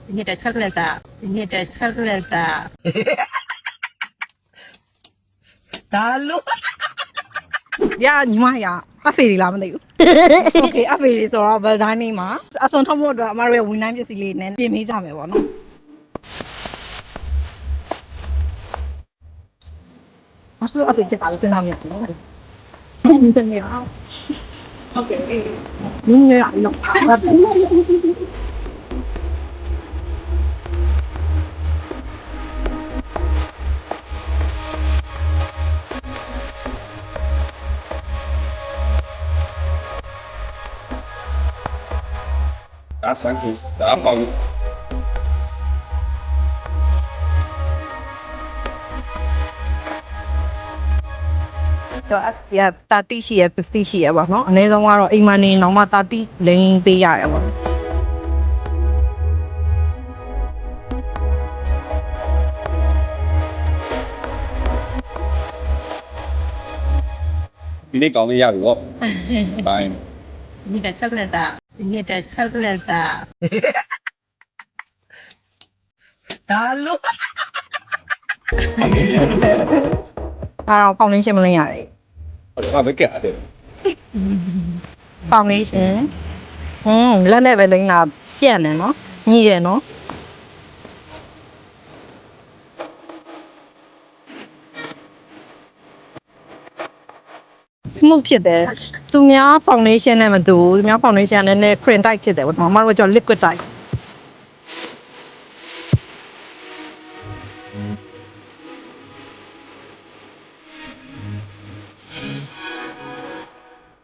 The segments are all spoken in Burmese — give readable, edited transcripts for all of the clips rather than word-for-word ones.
你的巧克力啥？你的巧克力啥？ ဒါလို့ညာညီမရအဖေတွေလားမသိဘူးโอเคအဖေတွေဆိုတော့ဗယ်ဒိုင်းနေမှာအစွန်ထုတ်ဖို့အတွက်အမတို့ရဲ့ဝန်တိုင်းပစ္စည်းလေးနဲ့ပြင်ပေးကြမယ်ပေါ့နော်မဆိုအဖေချက်ပါလို့စဉ်းစားမြင်တယ်နော်真的啊 OK 你也要弄打三口，打爆。တော့ SP က30ရှိရ50ရှိရပါเนาะအနည်းဆုံးကတော့အိမ်မနေတော့မှ30လိန်ပေးရရပါ 比你讲的要有，拜。你的巧克力啥？你的巧克力啥？ ဒါလို့အားတော့ပေါင်လင်းရှင်းမလင်းရတယ် 我没给的。 ပေါင်လင်းရှင်းလက်နဲ့ပဲလိမ့်တာပြန့်တယ်เนาะညှိတယ်เนาะsmooth ဖြစ်တယ်သူများ foundation နဲ့မတူဘူးသူများ foundation နဲ့ cream type ဖြစ်တယ်ပေါ့နော်မတို့က liquid type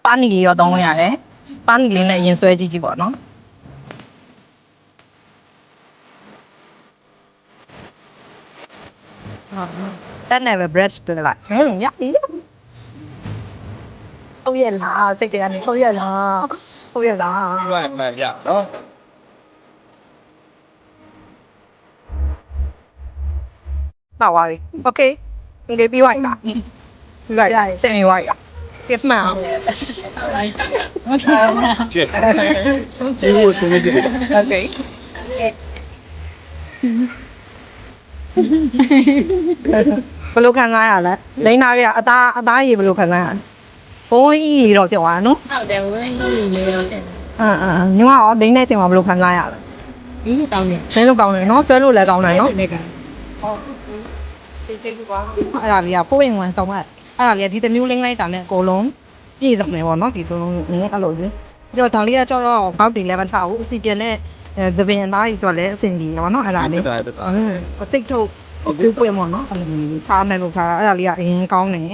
ပါနီလေးရောသုံးလို့ရတယ်ပါနီလေးနဲ့ရင်ဆွဲကြည့်ကြည့်ပေါ့နော်တက်နေပဲ brush တက်လိုက်ရပြီဟုတ်ရဲ့လားစိတ်တွေကနေဟုတ်ရဲ့လားဟုတ်ရဲ့လား 慢慢呀，喏。 နောက်ပါပြီ okay ငယ်ပြီးသွားပြီလားပြီးသွားပြီစင်ပြီးသွားပြီလား give မှန်အောင် 这，这我说没给。 okay ဘယ်လိုခံစားရလဲလိမ့်နာရအသားရည်ဘယ်လိုခံစားရလဲဘုံအီးတော့ပြောသွားနော် 好的，我们有没有的？ ညီမရောလိမ့်တဲ့အချိန်မှာဘယ်လိုခံစားရလဲ 你当的？ လိမ့်လို့ကောင်းတယ်နော်ကျွဲလို့လည်းကောင်းတယ်နော် 那个。 အဲ့ဒါလေးက4 in 1ဆောင်မဲ့အဲ့ဒါလေးကဒီတစ်မျိုးလိမ့်လိုက်တာနဲ့အကုန်လုံးပြည့်စုံတယ်ပေါ့နော်ဒီသုံးလုံးအဲ့လိုလေပြီးတော့ဒါလေးကကြောက်တော့ဘောက်တီလည်းမထားဘူးအစီပြန်နဲ့သပင်အသားကြီးတော့လည်းအဆင်ပြေပေါ့နော်အဲ့ဒါလေးစိတ်ထုတ်ဘူးပွင့်ပေါ့နော်အဲ့လိုမျိုးထားမယ်လို့ထားအဲ့ဒါလေးကအရင်ကောင်းတယ်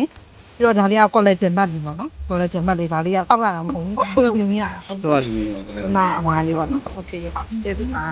ပြီးတော့ဒါလေးက collagen ဘတ်လေးပေါ့နော် collagen ဘတ်လေးဒါလေးကတောက်ရတာမဟုတ်ဘူးပြုံးရတာဟုတ် 多少钱？ နာအမားလေးပေါ့နော်โอเคကျေးဇူးပါ